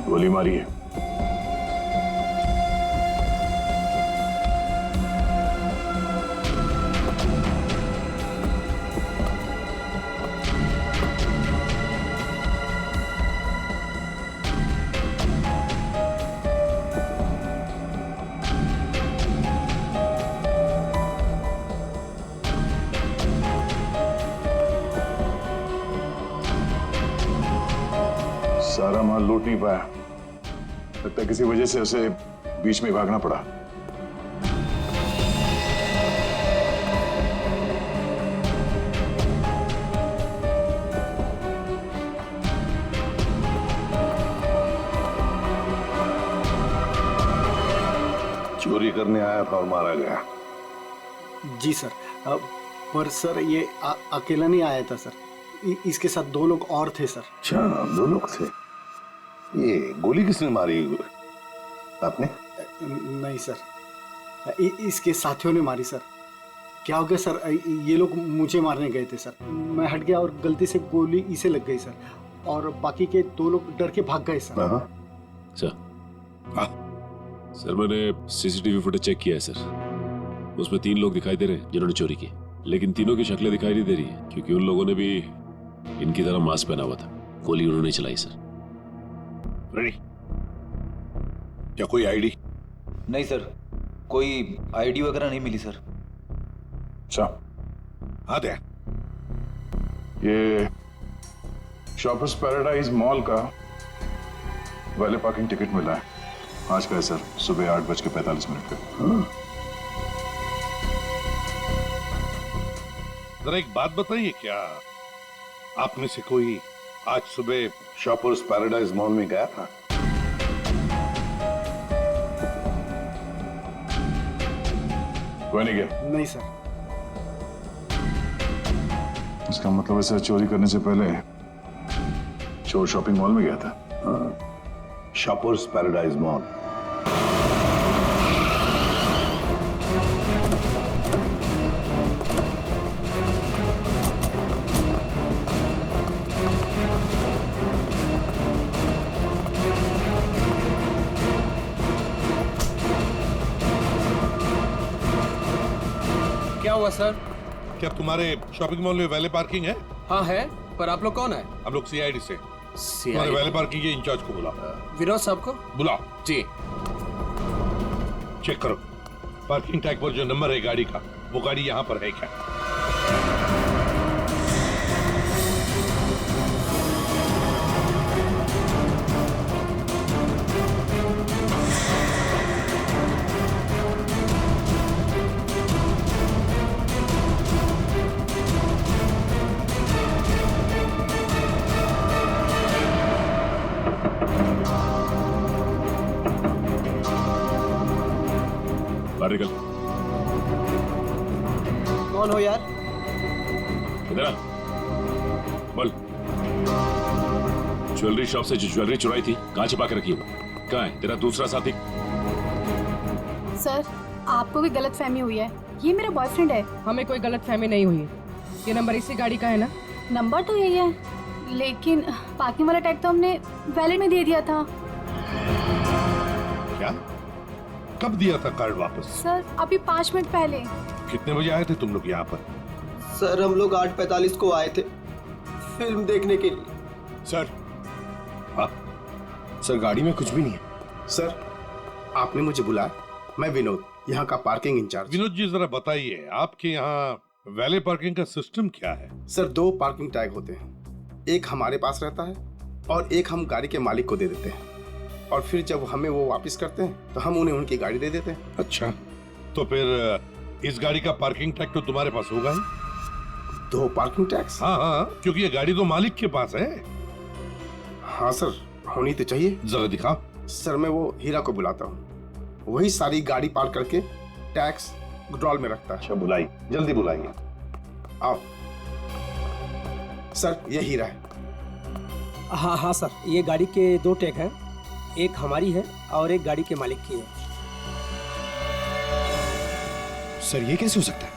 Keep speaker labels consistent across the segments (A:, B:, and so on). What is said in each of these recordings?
A: गोली मारी है। सारा माल लूट नहीं पाया, लगता है किसी वजह से उसे बीच में भागना पड़ा। चोरी करने आया था और मारा गया।
B: जी सर, पर सर ये अकेला नहीं आया था सर, इसके साथ 2 लोग और थे सर।
A: अच्छा, 2 लोग थे। ये गोली किसने मारी? आपने?
B: नहीं सर, इसके साथियों ने मारी सर। क्या हो गया सर, ये लोग मुझे मारने गए थे सर, मैं हट गया और गलती से गोली इसे लग गई सर, और बाकी के 2 लोग डर के भाग गए सर।
C: सर मैंने सीसीटीवी फुटेज चेक किया है सर, उसमें 3 लोग दिखाई दे रहे हैं जिन्होंने चोरी की, लेकिन तीनों की शक्लें दिखाई नहीं दे रही है क्योंकि उन लोगों ने भी इनकी तरह मास्क पहना हुआ था। गोली उन्होंने चलाई सर।
A: रेडी? क्या कोई आईडी?
D: नहीं सर, कोई आईडी वगैरह नहीं मिली सर।
A: अच्छा, हाँ दे। ये शॉपर्स पैराडाइज मॉल का वैले पार्किंग टिकट मिला है आज का है सर, सुबह 8:45 पे।
E: जरा एक बात बताइए, क्या आप में से कोई आज सुबह शॉपर्स पैराडाइज मॉल में गया था?
A: कोई नहीं गया?
B: नहीं सर।
A: इसका मतलब ऐसा चोरी करने से पहले चोर शॉपिंग मॉल में गया था। Shoppers paradise mall.
F: क्या हुआ सर?
E: क्या तुम्हारे शॉपिंग मॉल में वैले पार्किंग है?
F: हाँ है, पर आप लोग कौन है?
E: हम लोग सीआईडी से। तुम्हारे वैले पार्किंग के इंचार्ज को बुलाओ।
F: विनोद साहब को
E: बुलाओ।
F: जी।
E: चेक करो पार्किंग टैग पर जो नंबर है गाड़ी का, वो गाड़ी यहाँ पर है क्या?
C: निकल।
B: कौन हो यार?
C: इधर आ। बोल। ज्वेलरी शॉप से जो ज्वेलरी चुराई थी कहाँ छिपा के रखी हो? कहाँ है तेरा दूसरा साथी?
G: सर, आपको कोई गलतफहमी हुई है, ये मेरा बॉयफ्रेंड है।
H: हमें कोई गलतफहमी नहीं हुई है, ये नंबर इसी गाड़ी का है ना?
G: नंबर तो यही है, लेकिन पार्किंग वाला टैग तो हमने वैलेट में दे दिया था।
E: क्या? कब दिया था कार्ड वापस?
G: सर अभी 5 मिनट पहले।
E: कितने बजे आए थे तुम लोग यहाँ पर?
B: सर हम लोग 8:45 को आए थे फिल्म देखने के लिए।
I: सर,
E: हाँ?
I: सर गाड़ी में कुछ भी नहीं है। सर आपने मुझे बुलाया, मैं विनोद, यहाँ का पार्किंग इंचार्ज।
E: विनोद जी जरा बताइए, आपके यहाँ वैले पार्किंग का सिस्टम क्या है?
I: सर 2 पार्किंग टैग होते हैं, एक हमारे पास रहता है और एक हम गाड़ी के मालिक को दे देते हैं, और फिर जब हमें वो वापस करते हैं तो हम उन्हें उनकी गाड़ी दे देते हैं।
E: अच्छा, तो फिर इस गाड़ी का पार्किंग टैग तो तुम्हारे पास होगा ही?
I: 2 पार्किंग टैक्स?
E: हाँ हाँ, क्योंकि ये गाड़ी तो मालिक के पास है।
I: हाँ सर, होनी तो चाहिए।
E: जरा दिखाओ।
I: सर मैं वो हीरा को बुलाता हूँ, वही सारी गाड़ी पार्क करके टैक्स ड्रॉल में रखता है।
A: अच्छा बुलाइए, जल्दी बुलाइए।
I: आओ सर, ये हीरा है।
J: हाँ हाँ सर, ये गाड़ी के 2 टैग हैं, एक हमारी है और एक गाड़ी के मालिक की है।
I: सर ये कैसे हो सकता है?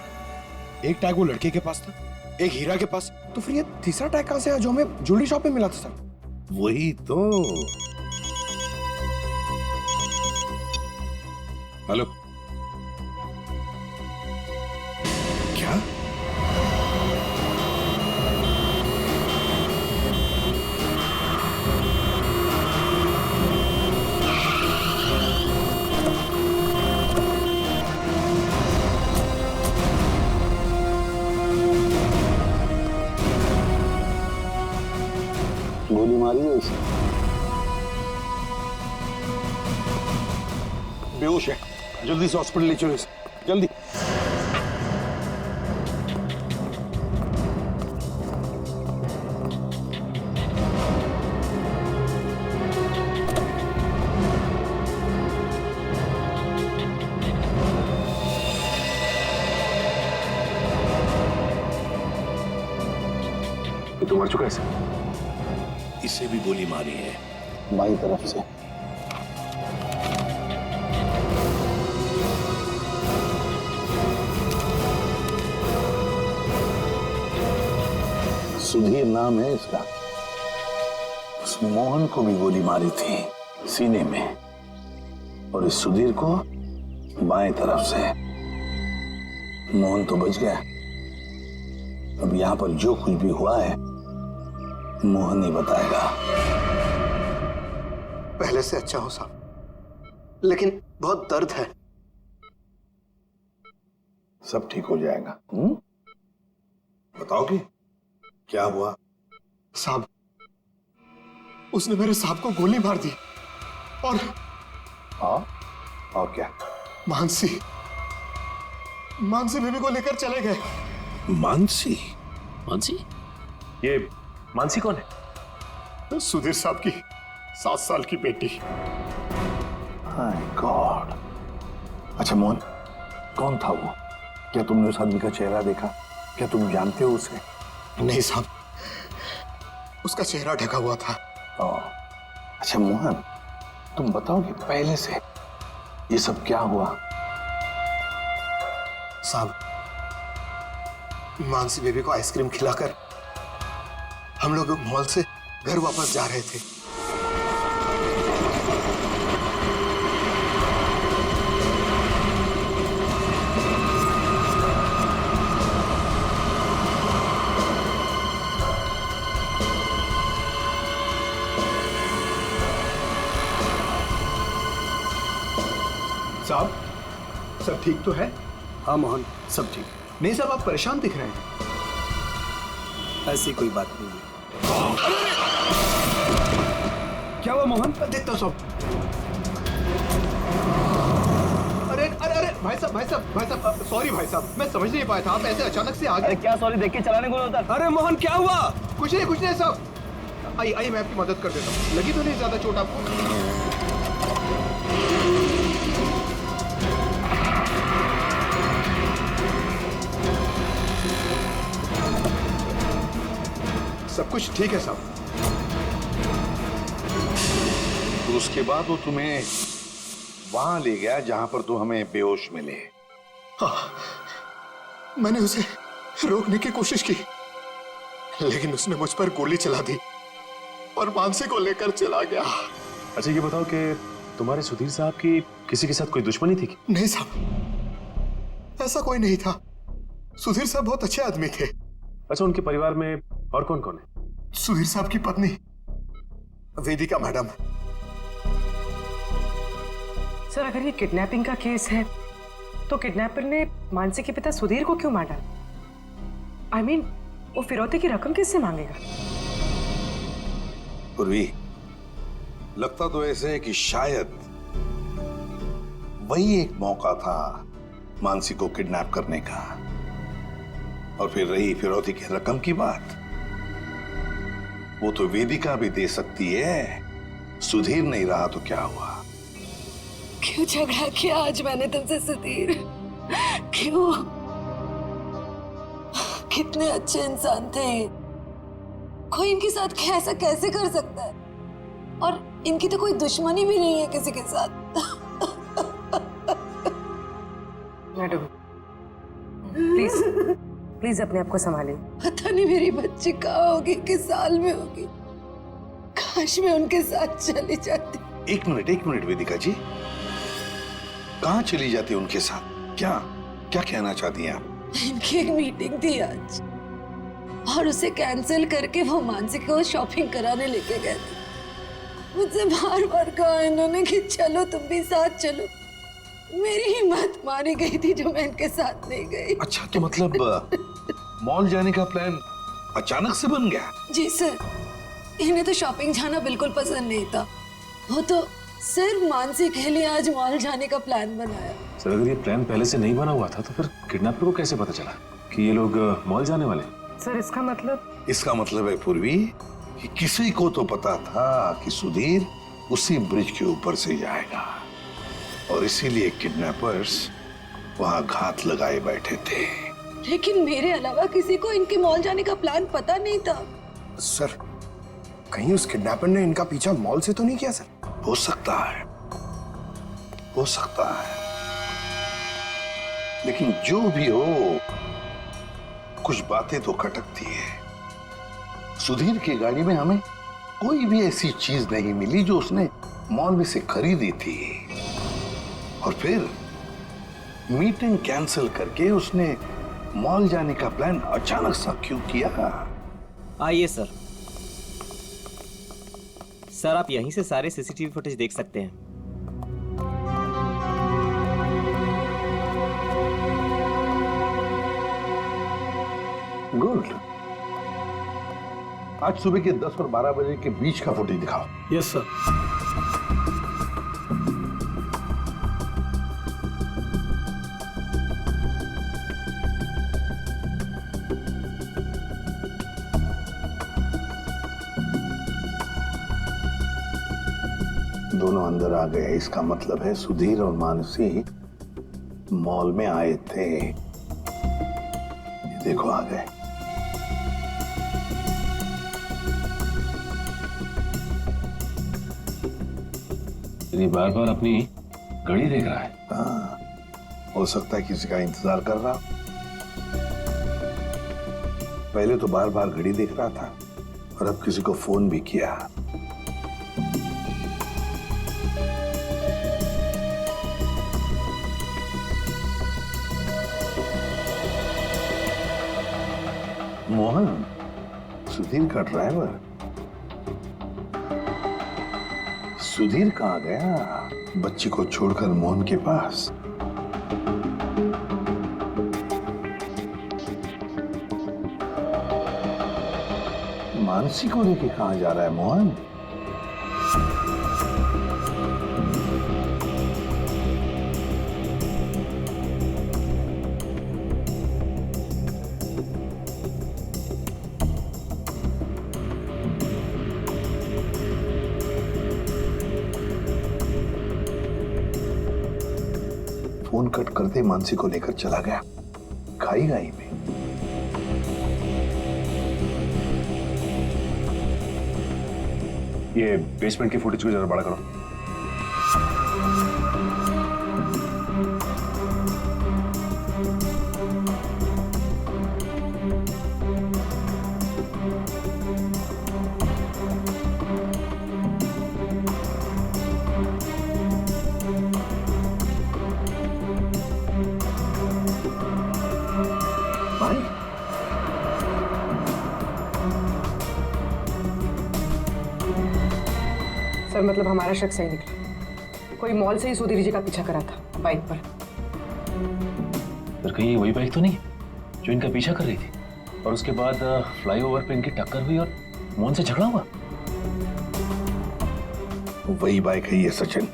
I: एक टैग वो लड़के के पास था, एक हीरा के पास, तो फिर ये तीसरा टैग कहाँ से है जो हमें ज्वेलरी शॉप में मिला था? सर
E: वही तो। हेलो, क्या?
A: गोली मारी है उसे?
E: बेहोश है, जल्दी से हॉस्पिटल ले चलो इसे, जल्दी।
A: तो मर चुका है सर।
E: इसे भी गोली मारी है।
A: बाई तरफ से। सुधीर नाम है इसका। उस मोहन को भी गोली मारी थी सीने में, और इस सुधीर को बाएं तरफ से। मोहन तो बच गया। अब यहां पर जो कुछ भी हुआ है मोहन ही बताएगा।
B: पहले से अच्छा हो साहब, लेकिन बहुत दर्द है।
A: सब ठीक हो जाएगा।
E: बताओगे क्या हुआ?
B: साहब, उसने मेरे साहब को गोली मार दी और
A: हाँ, और क्या?
B: मानसी बेबी को लेकर चले गए।
E: मानसी?
C: मानसी?
A: ये मानसी कौन है?
B: सुधीर साहब की 7 साल की बेटी।
A: My God. अच्छा मोहन, कौन था वो? क्या तुमने उस आदमी का चेहरा देखा? क्या तुम जानते हो उसे?
B: नहीं साहब, उसका चेहरा ढका हुआ था।
A: अच्छा मोहन, तुम बताओगे पहले से ये सब क्या हुआ?
B: साहब, मानसी बेबी को आइसक्रीम खिलाकर हम लोग मॉल से घर वापस जा रहे थे।
K: साहब, सब ठीक तो है?
J: हाँ मोहन,
K: सब ठीक। नहीं साहब, आप परेशान दिख रहे हैं।
J: ऐसी कोई बात नहीं है। क्या हुआ मोहन?
K: देखता हूं साहब। अरे अरे अरे भाई साहब, सॉरी भाई साहब, मैं समझ नहीं पाया था, आप ऐसे अचानक से आ गए।
J: अरे क्या सॉरी, देख के चलाने को होता। अरे मोहन क्या हुआ?
K: कुछ नहीं साहब। आइए मैं आपकी मदद कर देता हूँ। लगी तो नहीं ज्यादा चोट आपको? सब कुछ ठीक है साहब।
E: तो उसके बाद वो तुम्हें वहां ले गया जहां पर तुम हमें बेहोश मिले।
B: हाँ, मैंने उसे रोकने की कोशिश की, लेकिन उसने मुझ पर गोली चला दी और मानसी को लेकर चला गया।
A: अच्छा ये बताओ कि तुम्हारे सुधीर साहब की किसी के साथ कोई दुश्मनी थी?
B: नहीं साहब, ऐसा कोई नहीं था। सुधीर साहब बहुत अच्छे आदमी थे।
A: अच्छा, उनके परिवार में और कौन कौन है?
B: सुधीर साहब की पत्नी वेदिका मैडम।
H: सर, अगर ये किडनैपिंग का केस है तो किडनैपर ने मानसी के पिता सुधीर को क्यों मार डाला? I mean, वो फिरौती की रकम किससे मांगेगा?
E: पूर्वी, लगता तो ऐसे है कि शायद वही एक मौका था मानसी को किडनैप करने का। और फिर रही फिरौती की रकम की बात, वो तो वेदिका भी दे सकती है। सुधीर नहीं रहा तो क्या हुआ?
L: क्यों झगड़ा किया आज मैंने तुमसे सुधीर? क्यों? कितने अच्छे इंसान थे ये। कोई इनके साथ ऐसा कैसे कर सकता है? और इनकी तो कोई दुश्मनी भी नहीं है किसी के साथ।
H: मैडम, प्लीज अपने आप को संभालिए।
L: पता नहीं मेरी बच्ची कहाँ होगी, किस साल में होगी। काश मैं उनके साथ चली जाती।
E: एक मिनट वेदिका जी, कहाँ चली जाती उनके साथ? क्या क्या कहना चाहती हैं आप?
L: इनकी एक मीटिंग थी आज और उसे कैंसिल करके वो मानसी को शॉपिंग कराने लेके गए थे। मुझसे बार बार कहा इन्होंने कि चलो तुम भी साथ चलो। मेरी हिम्मत मारी गई थी जो मैं इनके साथ नहीं गई।
E: अच्छा, तो मतलब मॉल जाने का प्लान अचानक से बन गया?
L: जी सर, इन्हें तो शॉपिंग जाना बिल्कुल पसंद नहीं था। वो तो सिर्फ मानसी के लिए आज मॉल जाने का प्लान बनाया।
C: सर अगर ये प्लान पहले से नहीं बना हुआ था तो फिर किडनैपर को कैसे पता चला कि ये लोग मॉल जाने वाले?
H: सर इसका मतलब
E: है पूर्वी कि किसी को तो पता था कि सुधीर उसी ब्रिज के ऊपर से जाएगा और इसीलिए किडनैपर्स वहां घात लगाए बैठे थे।
L: लेकिन मेरे अलावा किसी को इनके मॉल जाने का प्लान पता नहीं था।
I: सर, कहीं उस किडनैपर ने इनका पीछा मॉल से तो नहीं किया? सर
E: हो सकता है, हो सकता है, लेकिन जो भी हो कुछ बातें तो खटकती है। सुधीर की गाड़ी में हमें कोई भी ऐसी चीज नहीं मिली जो उसने मॉल में से खरीदी थी, और फिर मीटिंग कैंसिल करके उसने मॉल जाने का प्लान अचानक सा क्यों किया?
M: आइए सर। सर आप यहीं से सारे सीसीटीवी फुटेज देख सकते हैं।
E: गुड। आज सुबह के 10 और 12 बजे के बीच का फुटेज दिखाओ।
B: Yes sir.
A: दोनों अंदर आ गए, इसका मतलब है सुधीर और मानसी मॉल में आए थे। ये देखो आ गए।
C: ये बार बार अपनी घड़ी देख रहा है।
A: हाँ, हो सकता है किसी का इंतजार कर रहा। पहले तो बार बार घड़ी देख रहा था और अब किसी को फोन भी किया। मोहन, सुधीर का ड्राइवर। सुधीर कहाँ गया? बच्ची को छोड़कर मोहन के पास। मानसी को लेके कहाँ जा रहा है मोहन? फोन कट करते मानसी को लेकर चला गया खाई गाई में।
C: ये बेसमेंट की फुटेज को जरा बड़ा करो।
H: सर मतलब हमारा शक सही निकला। कोई मॉल से ही सुधीर जी का पीछा करा था बाइक पर।
C: पर कहीं वही बाइक तो नहीं जो इनका पीछा कर रही थी और उसके बाद फ्लाईओवर पे इनकी टक्कर हुई और मोहन से झगड़ा हुआ?
A: वही बाइक है ये सचिन।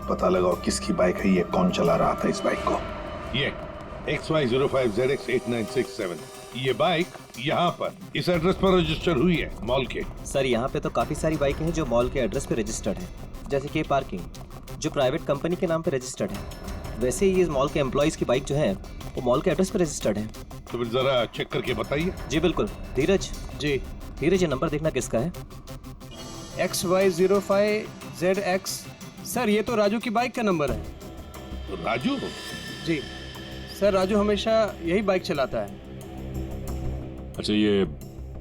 A: पता लगाओ किसकी बाइक है ये, कौन चला रहा था इस बाइक को।
E: ये XY05ZX8967 ये बाइक यहाँ पर इस एड्रेस पर रजिस्टर हुई है मॉल के।
M: सर यहाँ पे तो काफी सारी बाइकें हैं जो मॉल के एड्रेस पे रजिस्टर्ड है, जैसे कि पार्किंग जो प्राइवेट कंपनी के नाम पे रजिस्टर्ड है। वैसे ही इस मॉल के एम्प्लॉइज की बाइक जो है वो मॉल के एड्रेस पे रजिस्टर्ड है।
E: तो फिर जरा चेक करके बताइए।
M: जी बिल्कुल। धीरज
F: जी।
M: धीरज ये नंबर देखना किसका है?
F: XY05ZX। सर ये तो राजू की बाइक का नंबर है।
E: तो राजू?
F: जी सर, राजू हमेशा यही बाइक चलाता है।
C: अच्छा ये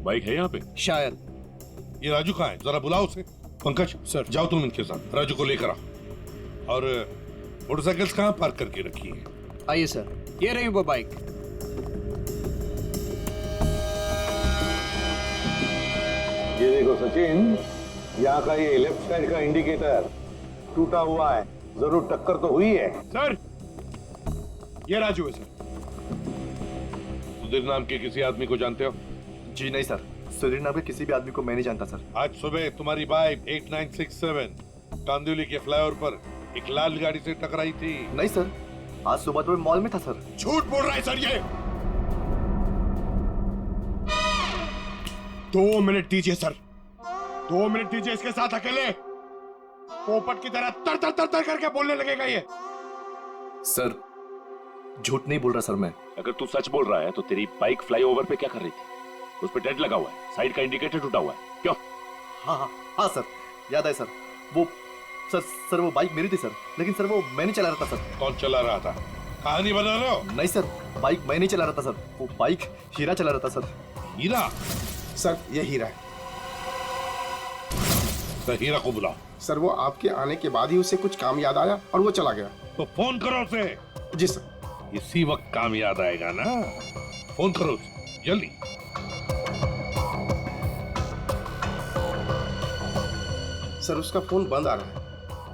C: बाइक है यहाँ पे?
F: शायद।
E: ये राजू कहाँ है? जरा बुलाओ उसे। पंकज सर जाओ तुम इनके साथ, राजू को लेकर आओ। और मोटरसाइकिल्स कहाँ पार्क करके रखी है?
F: आइए सर, ये रही वो बाइक।
A: ये देखो सचिन, यहाँ का ये लेफ्ट साइड का इंडिकेटर टूटा हुआ है, जरूर टक्कर तो हुई है।
K: सर, ये राजू है सर।
E: सुधीर नाम के किसी आदमी को जानते हो?
N: जी नहीं सर, सुधीर नाम के किसी भी आदमी को मैं नहीं जानता सर।
E: आज सुबह तुम्हारी बाइक 8967 कांदिवली के फ्लाईओवर पर एक लाल गाड़ी से टकराई थी।
N: नहीं सर, आज सुबह तो मैं मॉल में था सर।
K: झूठ बोल रहा है सर ये। 2 मिनट दीजिए सर, 2 मिनट दीजिए इसके साथ अकेले। पोपट की तरह तर तर तर तर करके बोलने लगेगा ये।
N: सर, झूठ नहीं बोल रहा सर मैं।
C: अगर तू सच बोल रहा है तो तेरी बाइक फ्लाईओवर पे क्या कर रही थी? उस पे डेंट लगा हुआ है, साइड का इंडिकेटर टूटा हुआ है, क्यों?
N: हाँ सर, याद है सर। वो सर वो बाइक मेरी थी सर, लेकिन सर वो मैं नहीं चला रहा था सर।
E: कौन चला रहा था? कहानी बना रहे हो?
N: नहीं सर, बाइक मैं नहीं चला रहा था सर, वो बाइक हीरा चला रहा था सर।
E: हीरा?
I: सर ये हीरा है।
E: तो हीरा को बुलाओ।
I: सर वो आपके आने के बाद ही उसे कुछ काम याद आया और वो चला गया।
E: तो फोन करो उसे।
I: जी सर।
E: इसी वक्त काम याद आएगा ना, फोन करो उसे, जल्दी।
I: सर उसका फोन बंद आ रहा है।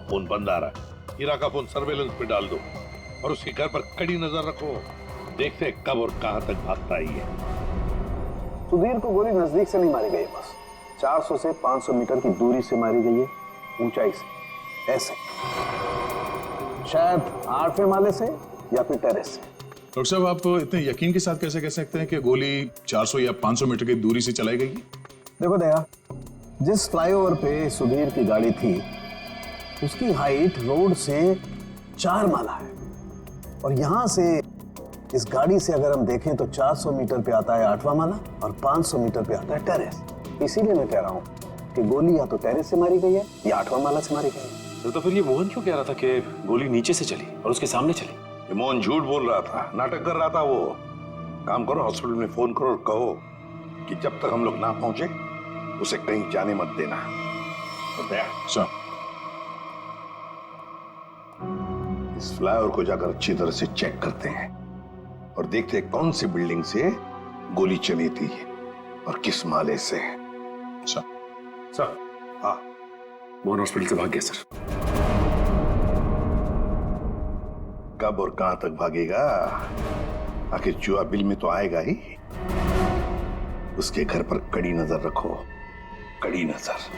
E: फोन बंद आ रहा है? हीरा का फोन सर्वेलेंस पे डाल दो और उसके घर पर कड़ी नजर रखो। देखते हैं कब और कहां तक भागता है ये।
A: सुधीर को गोली नजदीक से नहीं मारी गई, बस 400 से 500 मीटर की दूरी से मारी गई है, ऊंचाई से, ऐसे शायद 8वें माले से या फिर टेरेस से।
O: डॉक्टर साहब, आप इतने यकीन के साथ कैसे कह सकते हैं कि गोली 400 या 500 मीटर की दूरी से चलाई गई?
A: देखो दया, जिस फ्लाईओवर पे सुधीर की गाड़ी थी उसकी हाइट रोड से 4 माला है, और यहां से इस गाड़ी से अगर हम देखें तो 400 मीटर पे आता है 8वां माला और 500 मीटर पे आता है टेरेस। इसीलिए मैं कह रहा हूं कि गोली या तो टेरेस से मारी गई है या 8वां माला से मारी गई है।
C: तो फिर ये मोहन क्यों कह रहा था कि गोली नीचे से चली और उसके सामने चली?
E: ये मोहन झूठ बोल रहा था, नाटक कर रहा था वो। काम करो, हॉस्पिटल में फोन करो और कहो कि जब तक हम लोग ना पहुंचे उसे कहीं जाने मत देना।
O: सर,
E: इस फ्लाईओवर को जाकर अच्छी तरह से चेक करते हैं और देखते हैं कौन सी बिल्डिंग से गोली चली थी और किस माले से।
O: सर,
C: हाँ, मोहन हॉस्पिटल से भाग गया सर।
E: कब और कहां तक भागेगा? आखिर जुआ बिल में तो आएगा ही। उसके घर पर कड़ी नजर रखो, कड़ी नजर।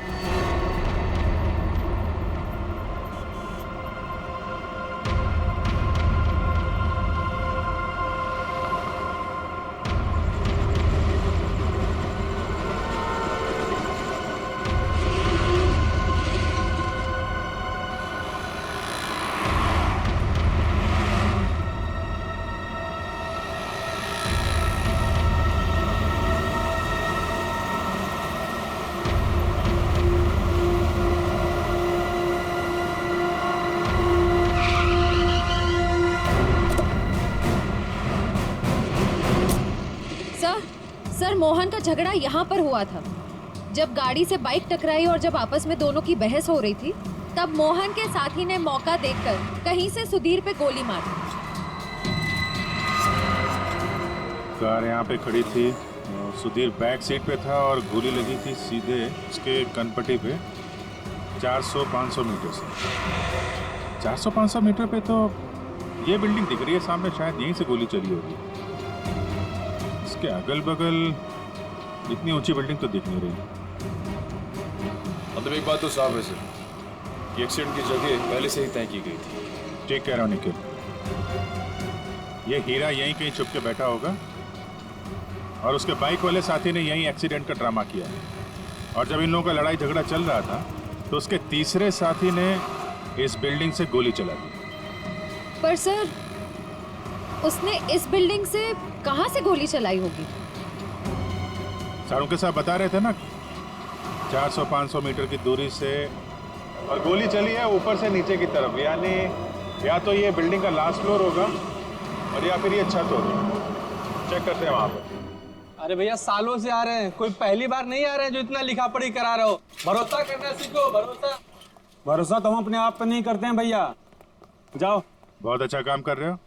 L: सर, मोहन का झगड़ा यहाँ पर हुआ था। जब गाड़ी से बाइक टकराई और जब आपस में दोनों की बहस हो रही थी, तब मोहन के साथी ने मौका देखकर कहीं से सुधीर पे गोली मार दी।
O: कार यहाँ पे खड़ी थी, सुधीर बैक सीट पे था और गोली लगी थी सीधे उसके कनपट्टी पे 400-500 मीटर से। 400-500 मीटर पे तो ये बिल्डिंग दिख रही है सामने, शायद यहीं से गोली चली होगी। इसके अगल बगल इतनी ऊंची बिल्डिंग तो दिख नहीं रही।
P: मतलब एक बात तो साफ है सर, ये एक्सीडेंट की जगह पहले से ही तय की गई थी।
O: ठीक कह रहा हूँ निखिल, ये हीरा यहीं कहीं छुप के बैठा होगा और उसके बाइक वाले साथी ने यहीं एक्सीडेंट का ड्रामा किया है। और जब इन लोगों का लड़ाई झगड़ा चल रहा था तो उसके तीसरे साथी ने इस बिल्डिंग से गोली चला दी।
L: पर सर, उसने इस बिल्डिंग से कहां से गोली चलाई होगी?
O: सारों के साथ बता रहे थे ना, 400-500 मीटर की दूरी से, और गोली चली है ऊपर से नीचे की तरफ, यानी या तो ये बिल्डिंग का लास्ट फ्लोर होगा और या फिर ये छत होगी। चेक करते हैं वहां पर।
F: अरे भैया, सालों से आ रहे हैं, कोई पहली बार नहीं आ रहे हैं जो इतना लिखा पढ़ी करा रहे हो। भरोसा करना सीखो, भरोसा।
Q: भरोसा तो हम अपने आप पर नहीं करते हैं भैया। जाओ
O: बहुत अच्छा काम कर रहे हो,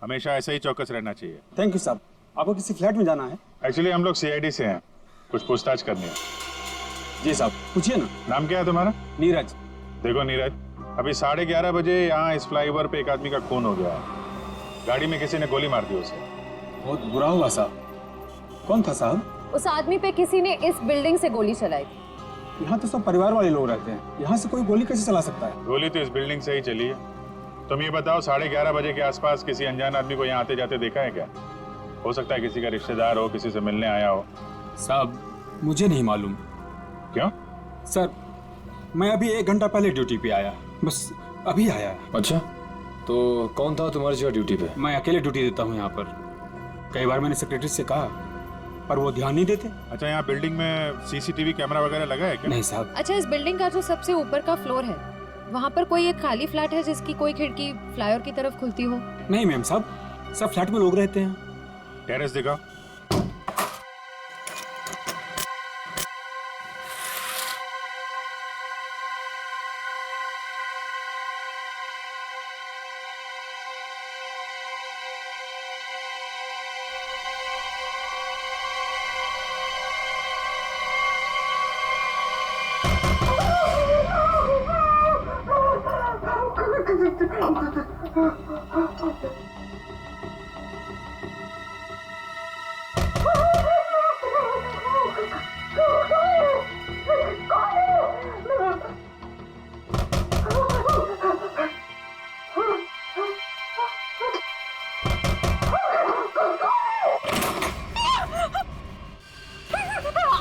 O: हमेशा ऐसा ही चौकस रहना चाहिए।
Q: थैंक यू साहब। आपको किसी फ्लैट में जाना है?
O: एक्चुअली हम लोग सीआईडी से हैं, कुछ पूछताछ करनी है।
Q: जी साहब, पूछिए ना।
O: नाम क्या है तुम्हारा?
Q: नीरज।
O: देखो नीरज, अभी 11:30 बजे यहाँ इस फ्लाईओवर पे एक आदमी का खून हो गया है। गाड़ी में किसी ने गोली मार दी उसे।
Q: बहुत बुरा हुआ साहब। कौन था साहब?
R: उस आदमी पे किसी ने इस बिल्डिंग से गोली चलाई।
Q: यहाँ तो सब परिवार वाले लोग रहते हैं, यहाँ से कोई गोली कैसे चला सकता है?
O: गोली तो इस बिल्डिंग से ही चली है। तुम ये बताओ, 11:30 बजे के आसपास किसी अनजान आदमी को यहाँ आते जाते देखा है क्या? हो सकता है किसी का रिश्तेदार हो, किसी से मिलने आया हो।
Q: साहब मुझे नहीं मालूम।
O: क्यों?
Q: सर मैं अभी 1 घंटा पहले ड्यूटी पे आया, बस अभी आया।
P: अच्छा, तो कौन था तुम्हारी जगह ड्यूटी पे?
Q: मैं अकेले ड्यूटी देता हूँ यहाँ पर। कई बार मैंने सेक्रेटरी से कहा पर वो ध्यान नहीं देते।
O: अच्छा, यहाँ बिल्डिंग में सीसीटीवी कैमरा वगैरह लगा है क्या?
Q: नहीं साहब।
R: अच्छा, इस बिल्डिंग का जो सबसे ऊपर का फ्लोर है, वहाँ पर कोई एक खाली फ्लैट है जिसकी कोई खिड़की फ्लाईओवर की तरफ खुलती हो?
Q: नहीं मैम साहब, सब फ्लैट में लोग रहते हैं।
O: टेरेस दिखाओ।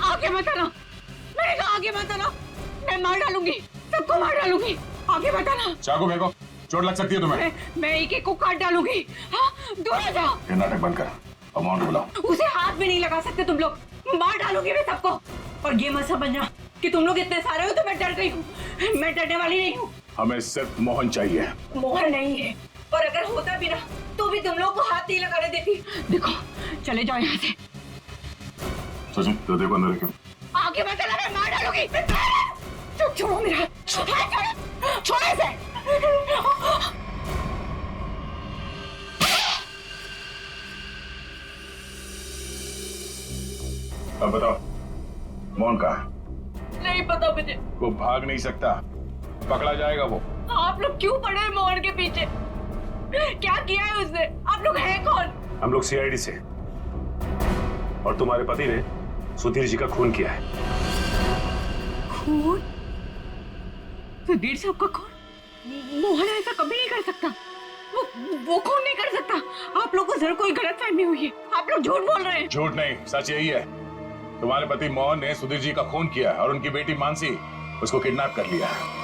S: आगे मत आना, मैंने कहा आगे मत आना, मैं मार डालूंगी, सबको मार डालूंगी, आगे मत आना।
O: चाकू फेंको, चोट लग सकती है तुम्हें।
S: मैं एक एक को काट डालूंगी। हाँ, दूर हो जाओ।
O: ये नाटक बंद कर, अमाउंट बुलाओ।
S: उसे हाथ भी नहीं लगा सकते तुम लोग, मार डालूंगी मैं सबको। और ये मत समझना कि तुम लोग इतने सारे हो तो मैं डर गई हूँ, मैं डरने वाली नहीं हूँ।
O: हमें सिर्फ मोहन चाहिए।
S: मोहन नहीं है, और अगर होता भी ना तो भी तुम लोग को हाथ नहीं लगाने देती। देखो, चले जाओ यहाँ से।
O: सचिन, तो देखो अंदर क्यों?
S: आगे मत चला, मैं मार डालूंगी। चुप, छोड़ो मेरा हाथ, छोड़ो इसे।
O: अब बताओ, मोहन कहाँ है?
S: नहीं पता मुझे।
O: वो भाग नहीं सकता, पकड़ा जाएगा वो।
S: आप लोग क्यों पड़े हैं मोहन के पीछे? क्या किया है उसने? आप लोग हैं कौन?
T: हम लोग सीआईडी से, और तुम्हारे पति ने सुधीर जी का खून किया है।
S: खून? सुधीर साहब का खून? मोहन ऐसा कभी नहीं कर सकता, वो खून नहीं कर सकता। आप लोग को जरूर कोई गलतफहमी हुई है, आप लोग झूठ बोल रहे हैं।
O: झूठ नहीं, सच यही है। तुम्हारे पति मोहन ने सुधीर जी का खून किया है और उनकी बेटी मानसी उसको किडनैप कर लिया है।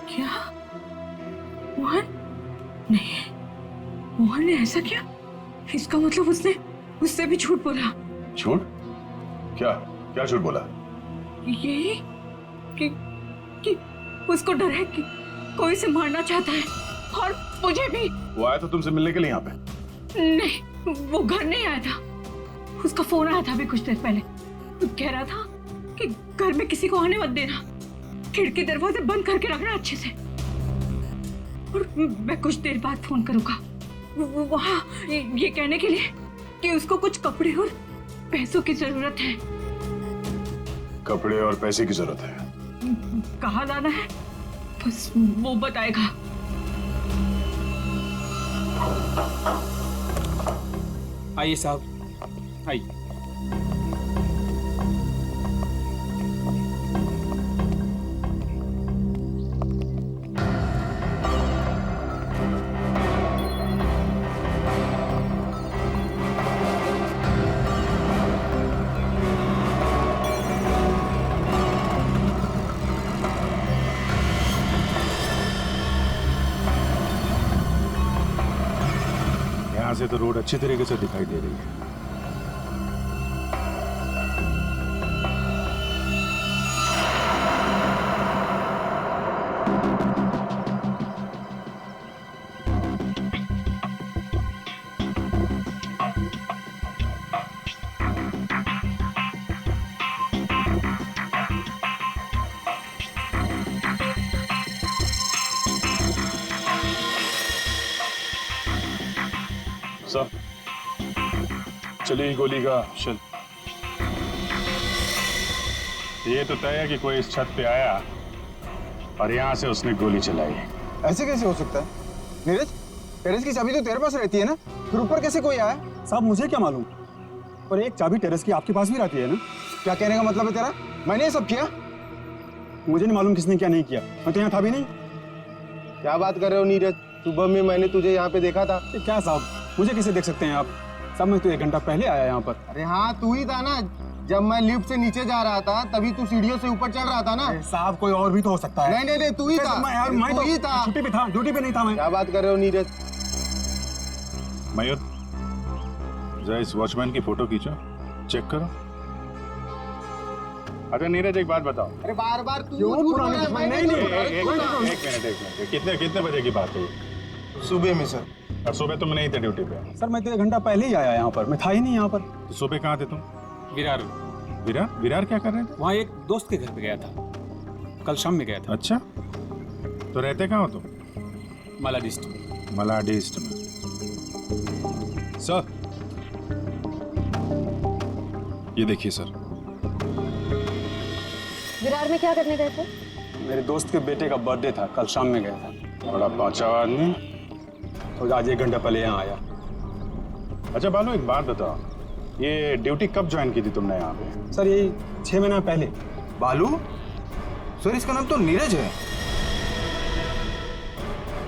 S: क्या? मोहन? नहीं, मोहन ने ऐसा किया? इसका मतलब उससे भी झूठ बोला।
O: झूठ? क्या क्या झूठ बोला?
S: यही कि उसको डर है कि कोई उसे मारना चाहता है, और मुझे भी।
O: वो आया था तुमसे मिलने के लिए यहाँ पे?
S: नहीं, वो घर नहीं आया था, उसका फोन आया था अभी कुछ देर पहले। वो कह रहा था कि घर में किसी को आने मत देना, खिड़की दरवाजे बंद करके रखना अच्छे से, और मैं कुछ देर बाद फोन करूंगा वहाँ ये कहने के लिए कि उसको कुछ कपड़े और पैसों की जरूरत है।
O: कपड़े और पैसे की जरूरत है?
S: कहाँ लाना है बस वो बताएगा।
Q: आइए साहब, आइए।
O: यहाँ से तो रोड अच्छी तरीके से दिखाई दे रही है। चली गोली का चल। ये तो तय है कि कोई इस छत पे आया और यहाँ से उसने गोली चलाई।
F: ऐसे कैसे हो सकता है नीरज? टेरेस की चाबी तो तेरे पास रहती है ना, फिर ऊपर कैसे कोई आया?
Q: साहब मुझे क्या मालूम, पर एक चाबी टेरेस की आपके पास भी रहती है ना।
F: क्या कहने का मतलब है तेरा? मैंने ये सब किया?
Q: मुझे नहीं मालूम किसने क्या नहीं किया, मैं तो यहाँ था भी नहीं।
F: क्या बात कर रहे हो नीरज? सुबह में मैंने तुझे यहाँ पे देखा था।
Q: क्या साहब, मुझे कैसे देख सकते हैं आप? साहब मैं तो 1 घंटा पहले आया यहाँ पर।
F: अरे हाँ तू ही था ना, जब मैं लिफ्ट से नीचे जा रहा था तभी तू सीढ़ियों से ऊपर चढ़ रहा था ना।
Q: साहब कोई और भी तो हो सकता है।
F: नहीं तू ही था।
Q: मैं
F: तू ही था।
Q: छुट्टी पे था, ड्यूटी पे नहीं था मैं।
F: क्या बात कर रहे हो नीरज?
O: मयूर जरा इस वॉचमैन की फोटो खींचो, चेक करो। अच्छा नीरज एक बात बताओ।
F: अरे बार बार तू
O: एक मिनट, कितने बजे की बात है?
F: सुबह में सर।
O: और सुबह तुम नहीं थे ड्यूटी पे?
Q: सर मैं तो 1 घंटा पहले ही आया यहाँ पर, मैं था ही नहीं यहाँ पर।
O: तो सुबह कहाँ थे तुम?
Q: विरार।
O: विरार क्या कर रहे थे?
Q: वहाँ एक दोस्त के घर पे गया था, कल शाम में गया था।
O: अच्छा, तो रहते कहाँ हो तुम?
Q: मलाडिस्ट।
O: मलाडिस्ट में।
P: सर ये देखिए सर।
R: विरार में क्या करने गए थे?
Q: मेरे दोस्त के बेटे का बर्थडे था, कल शाम में गया था।
O: बड़ा पाँचा आदमी,
Q: तो आज 1 घंटा पहले यहाँ आया।
O: अच्छा बालू एक बात बताओ, ये ड्यूटी कब ज्वाइन की थी तुमने यहाँ पे?
Q: सर यही 6 महीना पहले।
F: बालू? सर इसका नाम तो नीरज है।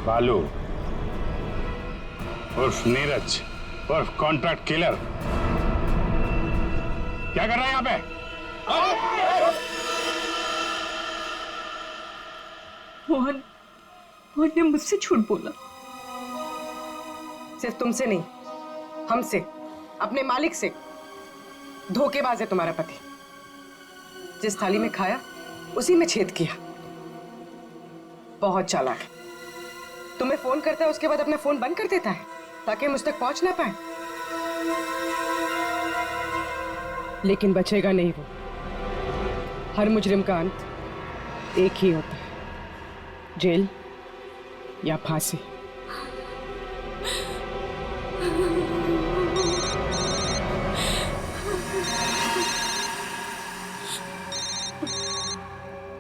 O: बालू उर्फ नीरज उर्फ कॉन्ट्रैक्ट किलर, क्या कर रहा है यहाँ पे?
S: मोहन ने मुझसे झूठ बोला।
H: सिर्फ तुमसे नहीं, हमसे, अपने मालिक से। धोखेबाज है तुम्हारा पति। जिस थाली में खाया उसी में छेद किया। बहुत चालाक है। तुम्हें फोन करता है, उसके बाद अपना फोन बंद कर देता है ताकि मुझ तक पहुंच ना पाए। लेकिन बचेगा नहीं वो। हर मुजरिम का अंत एक ही होता है, जेल या फांसी।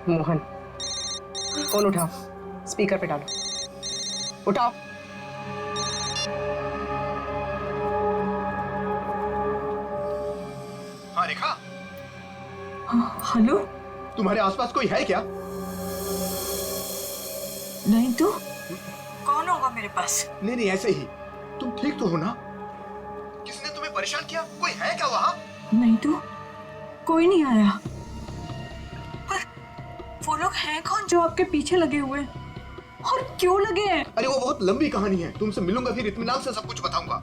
H: मोहन फोन उठाओ, स्पीकर पे डालो। उठाओ।
I: हाँ रेखा।
S: हेलो,
I: तुम्हारे आसपास कोई है क्या?
S: नहीं तो कौन होगा मेरे पास?
I: नहीं ऐसे ही। तुम ठीक तो हो ना? किसने तुम्हें परेशान किया? कोई है क्या वहाँ?
S: नहीं तो कोई नहीं आया। पर वो लोग हैं कौन जो आपके पीछे लगे हुए हैं? और क्यों लगे हैं?
I: अरे वो बहुत लंबी कहानी है, तुमसे मिलूंगा फिर इत्मीनान से सब कुछ बताऊंगा।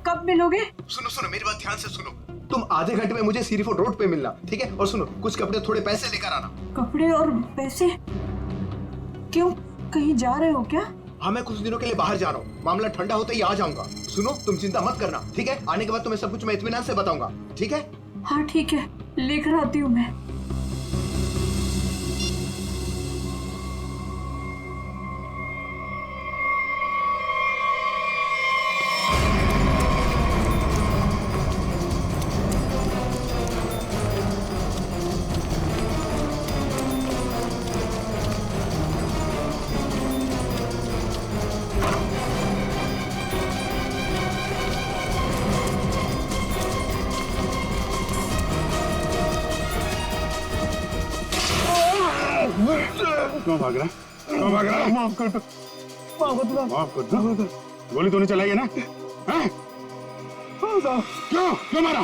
S: कब मिलोगे?
I: सुनो मेरी बात ध्यान से सुनो। तुम आधे घंटे में मुझे सीरी फोर्ट रोड पे मिलना, ठीक है? और सुनो कुछ कपड़े थोड़े पैसे लेकर आना।
S: कपड़े और पैसे? क्यों, कहीं जा रहे हो क्या?
I: हाँ मैं कुछ दिनों के लिए बाहर जा रहा हूँ, मामला ठंडा होते ही आ जाऊंगा। सुनो तुम चिंता मत करना, ठीक है? आने के बाद तुम्हें सब कुछ मैं इत्मीनान से बताऊंगा, ठीक है?
S: हाँ ठीक है, लेकर आती हूँ मैं।
O: क्यों भाग रहा? क्यों भाग रहा? माफ कर दो, माफ कर दो। गोली तूने चलाई है ना? हैं? क्यों मारा?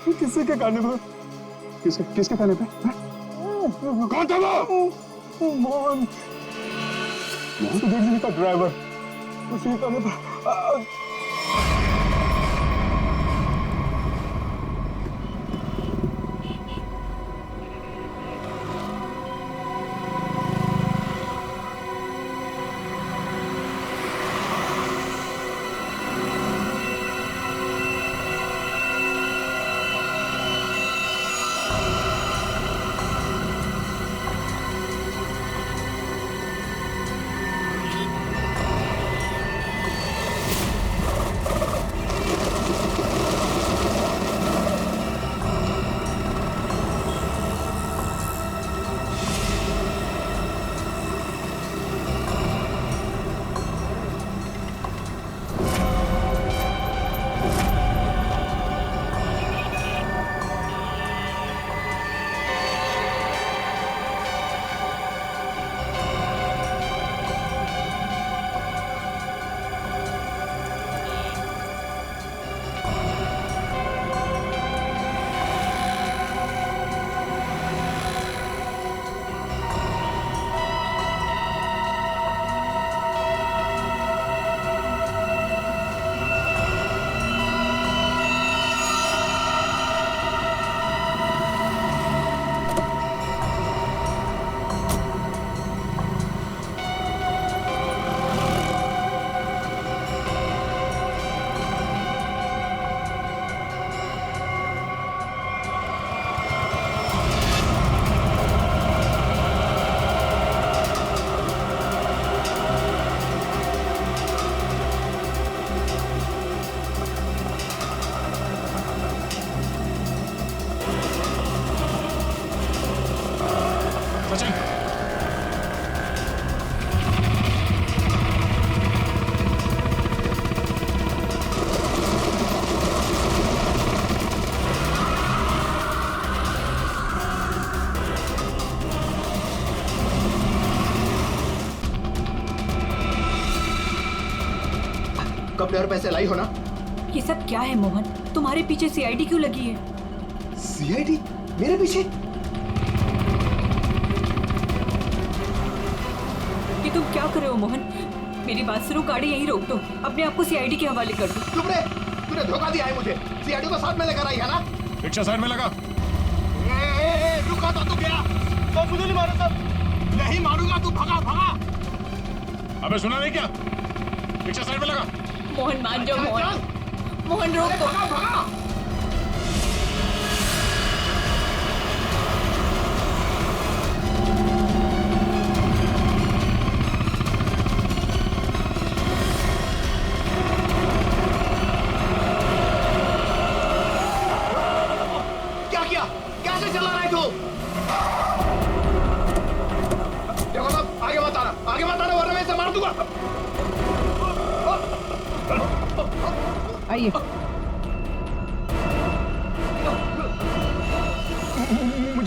Q: किसके कहने पे? किसके कहने पे?
O: कौन था वो?
Q: मोहन सुधीर जी का ड्राइवर, उसी का
F: फ्लेवर पैसे लाई हो ना?
S: ये सब क्या है मोहन? तुम्हारे पीछे सीआईडी क्यों लगी है?
F: सीआईडी मेरे पीछे?
S: ये तुम क्या कर रहे हो मोहन? मेरी बात सुनो, गाड़ी यहीं रोक दो, अपने आप को सीआईडी के हवाले कर दो।
F: चुप रहे, तूने धोखा दिया है मुझे। सीआईडी को साथ में लेकर आई है ना?
K: रिक्शा साइड में लगा।
F: रुका तो गया तो मुझे नहीं मारो सब। नहीं मारूंगा, तू भगा भगा।
K: अबे सुना नहीं क्या? रिक्शा साइड में लगा।
S: मोहन मान जाओ मोहन, मोहन रोक दो।
F: क्या किया? कैसे चला रहा है तू? देखो सब, आगे मत आना वरना मैं इसे मार दूंगा।
H: आइए।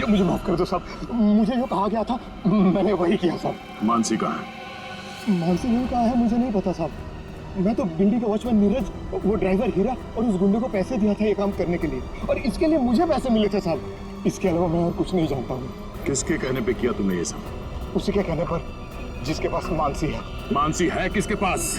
K: मुझे माफ कर दो साहब, मुझे जो कहा गया था मैंने वही किया साहब। मानसी कहाँ है? मानसी नहीं कहा है मुझे नहीं पता साहब। मैं तो गिंडी का वॉचमैन नीरज, वो ड्राइवर हीरा और उस गुंडे को पैसे दिया था ये काम करने के लिए, और इसके लिए मुझे पैसे मिले थे साहब। इसके अलावा मैं और कुछ नहीं जानता हूँ।
T: किसके कहने पे किया तुमने ये सब?
K: उसी के कहने पर, जिसके पास मानसी है।
T: मानसी है किसके पास?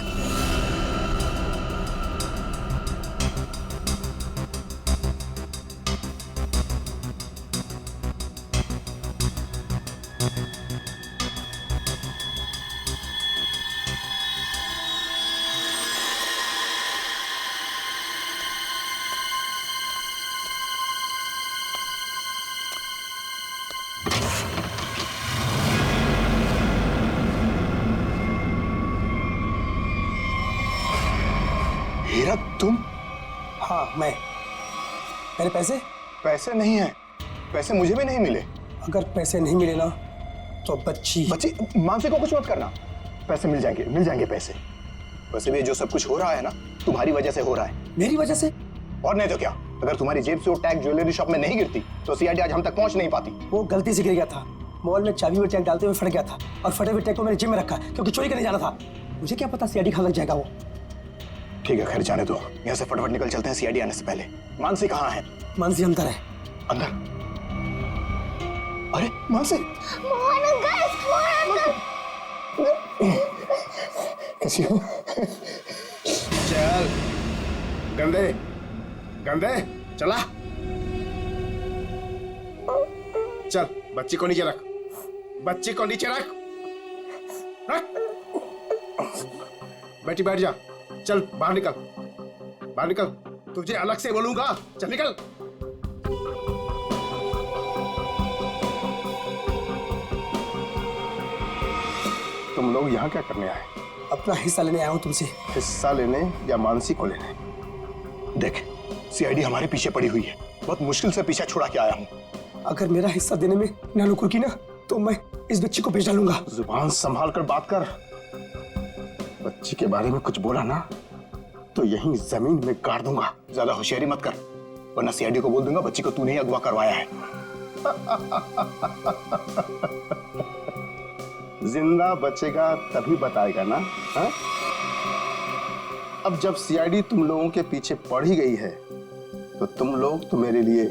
K: हीरा तुम?
J: हाँ मैं। मेरे पैसे?
K: पैसे नहीं है, पैसे मुझे भी नहीं मिले।
J: अगर पैसे नहीं मिले ना तो बच्ची
K: मानसी को कुछ मत करना, पैसे मिल जाएंगे पैसे। वैसे भी जो सब कुछ हो रहा है ना तुम्हारी वजह से हो रहा है।
J: मेरी वजह से?
K: और नहीं तो क्या, अगर तुम्हारी जेब से वो टैग ज्वेलरी शॉप में नहीं गिरती तो सीआईडी आज हम तक पहुंच नहीं पाती।
J: वो गलती से गिर गया था, मॉल में चाबी में टैग डालते हुए फट गया था, और फटे हुए टैग को मैंने जेब में रखा क्योंकि चोरी करने जाना था। मुझे क्या पता सीआईडी खान लग जाएगा वो।
K: ठीक है खैर जाने दो, यहाँ से फटाफट निकल चलते हैं सीआईडी आने से पहले। मानसी कहाँ है?
J: मानसी अंदर है।
K: अंदर? अरे मानसी! कैसी हो?
I: चल गंदे गंदे चला चल, बच्ची को नीचे रख, बच्ची को नीचे रख, रख। बेटी बैठ जा, चल बाहर निकल, बाहर निकल, तुझे अलग से बोलूंगा, चल निकल। तुम लोग यहाँ क्या करने आए?
J: अपना हिस्सा लेने आया हूँ तुमसे।
I: हिस्सा लेने या मानसी को लेने?
K: देख सीआईडी हमारे पीछे पड़ी हुई है, बहुत मुश्किल से पीछा छुड़ा के आया हूँ।
J: अगर मेरा हिस्सा देने में ना नुकुर की ना तो मैं इस बच्ची को भेज डालूंगा।
I: जुबान संभाल कर बात कर, बच्ची के बारे में कुछ बोला ना तो यहीं जमीन में गाड़ दूंगा।
K: ज्यादा होशियारी मत कर वरना सीआईडी को बोल दूंगा बच्ची को तूने ही अगवा करवाया है।
I: जिंदा बचेगा तभी बताएगा ना? हा? अब जब सीआईडी तुम लोगों के पीछे पड़ ही गई है तो तुम लोग तो मेरे लिए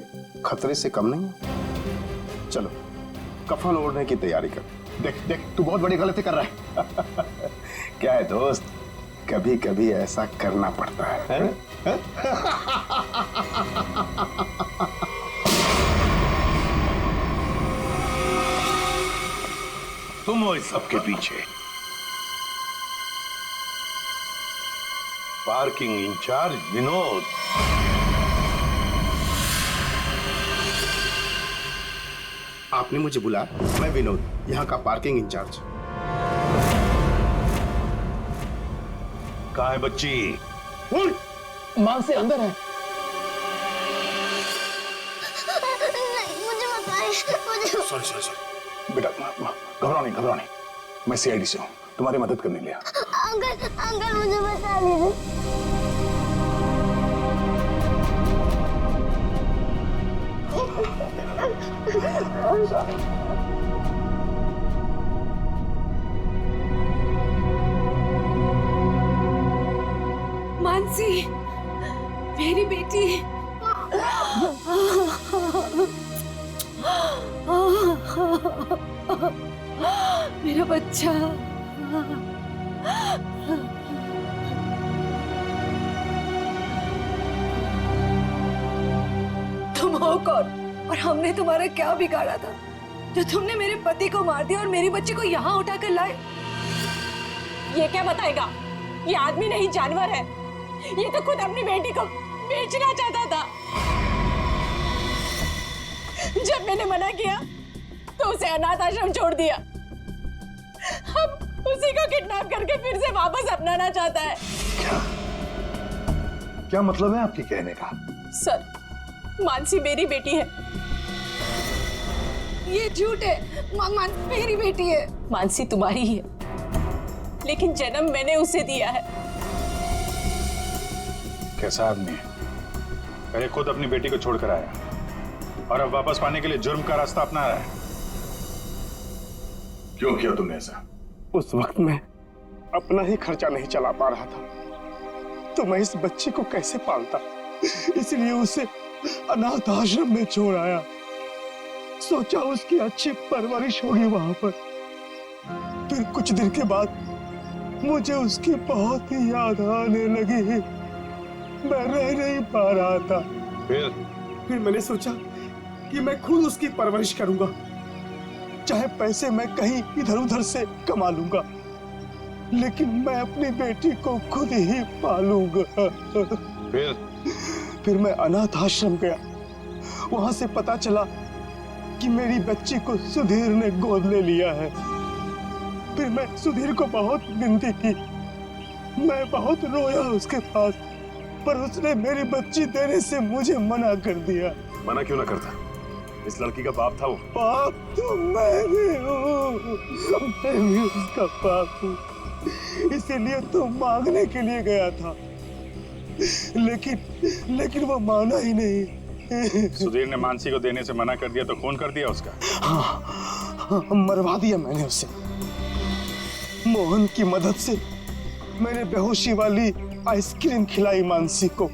I: खतरे से कम नहीं। चलो कफन ओढ़ने की तैयारी कर।
K: देख देख तू बहुत बड़ी गलती कर रहा है।
I: क्या है दोस्त, कभी कभी ऐसा करना पड़ता है?
E: तुम हो इस सबके पीछे? Parking incharge Vinod.
I: आपने मुझे बुलाया? मैं विनोद, यहाँ का पार्किंग इंचार्ज।
E: कहाँ है बच्ची?
K: मानसी अंदर है।
U: मुझे बताइए,
K: सॉरी सॉरी सॉरी बेटा, घबराओ नहीं, मैं सीआईडी से हूँ, तुम्हारी मदद करने लिया।
U: अंकल मुझे बता दीजिए।
L: मेरा बच्चा। तुम हो कौन और हमने तुम्हारा क्या बिगाड़ा था जो तुमने मेरे पति को मार दिया और मेरी बच्ची को यहाँ उठाकर लाए?
S: ये क्या बताएगा? ये आदमी नहीं जानवर है। ये तो खुद अपनी बेटी को बेचना चाहता था। जब मैंने मना किया तो उसे अनाथ आश्रम छोड़ दिया। अब उसी को किडनैप करके फिर से वापस अपनाना चाहता है।
E: क्या मतलब है आपके कहने का?
S: सर, मानसी मेरी बेटी है।
L: ये झूठ है। मानसी मेरी बेटी है।
S: मानसी तुम्हारी ही है, लेकिन जन्म मैंने उसे दिया है।
O: कैसा आदमी है? पहले खुद अपनी बेटी को छोड़कर आया और अब वापस पाने के लिए जुर्म का रास्ता अपना रहा है। क्यों किया तुमने ऐसा?
K: उस वक्त मैं अपना ही खर्चा नहीं चला पा रहा था तो मैं इस बच्चे को कैसे पालता, इसलिए उसे अनाथ आश्रम में छोड़ आया। सोचा उसकी अच्छी परवरिश होगी वहां पर। फिर कुछ दिन के बाद मुझे उसकी बहुत ही याद आने लगी। मैं रह नहीं पा रहा था। फिर मैंने सोचा कि मैं खुद उसकी परवरिश करूंगा, चाहे पैसे मैं कहीं इधर उधर से कमा लूंगा, लेकिन मैं अपनी बेटी को खुद ही पालूंगा। फिर मैं अनाथ आश्रम गया। वहां से पता चला कि मेरी बच्ची को सुधीर ने गोद ले लिया है। फिर मैं सुधीर को बहुत विनती की, मैं बहुत रोया उसके पास, पर उसने मेरी बच्ची देने से मुझे मना कर दिया।
O: मना क्यों ना करता? इस लड़की का बाप था वो।
K: बाप तो मैं भी हूँ, मैं भी उसका बाप हूँ, इसीलिए तो मांगने के लिए गया था, लेकिन वो माना ही नहीं।
O: सुधीर ने मानसी को देने से मना कर दिया तो खून कर दिया उसका?
K: हाँ, मरवा दिया मैंने उसे। मोहन की मदद से मैंने बेहोशी वाली आइसक्रीम खिलाई मानसी को,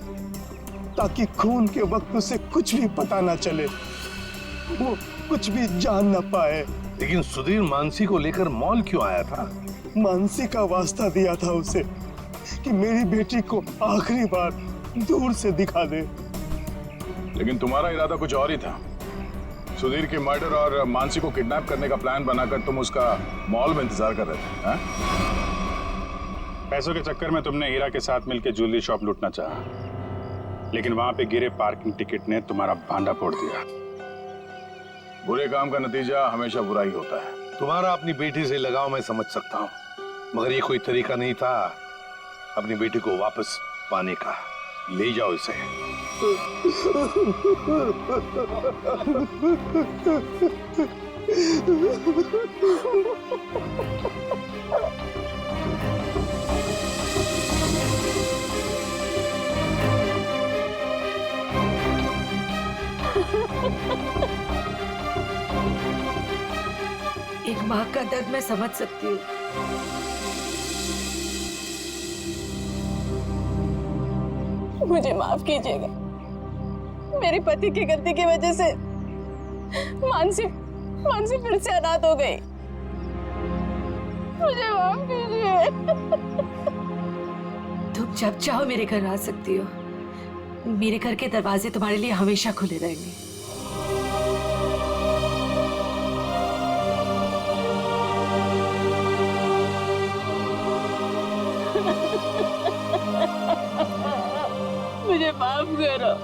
K: ताकि खून के वक्त उसे कुछ भी पता ना चले, वो कुछ भी जान ना पाए।
E: लेकिन सुधीर मानसी को लेकर मॉल क्यों आया था?
K: मानसी का वास्ता दिया था उसे कि मेरी बेटी को आखिरी बार दूर से दिखा दे।
O: लेकिन तुम्हारा इरादा कुछ और ही था। सुधीर के मर्डर और मानसी को किडनैप करने का प्लान बनाकर तुम उसका मॉल में इंतजार कर रहे थे, हाँ? पैसों के चक्कर में तुमने हीरा के साथ मिलकर ज्वेलरी शॉप लूटना चाहा, लेकिन वहां पे गिरे पार्किंग टिकट ने तुम्हारा भांडा फोड़ दिया। बुरे काम का नतीजा हमेशा बुरा ही होता है।
E: तुम्हारा अपनी बेटी से लगाव मैं समझ सकता हूँ, मगर ये कोई तरीका नहीं था अपनी बेटी को वापस पाने का। ले जाओ इसे।
L: एक माँ का दर्द मैं समझ सकती हूँ।
S: मुझे माफ कीजिएगा, मेरे पति की गलती की वजह से मानसी फिर से अनाथ हो गई। मुझे माफ कीजिए।
L: तुम जब चाहो मेरे घर आ सकती हो। मेरे घर के दरवाजे तुम्हारे लिए हमेशा खुले रहेंगे।
S: मुझे माफ करो।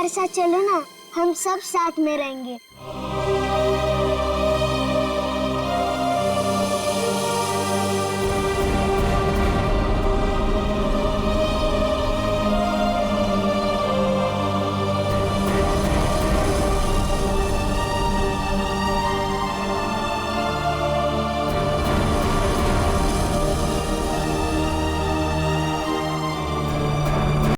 U: हमारे साथ चलो ना, हम सब साथ में रहेंगे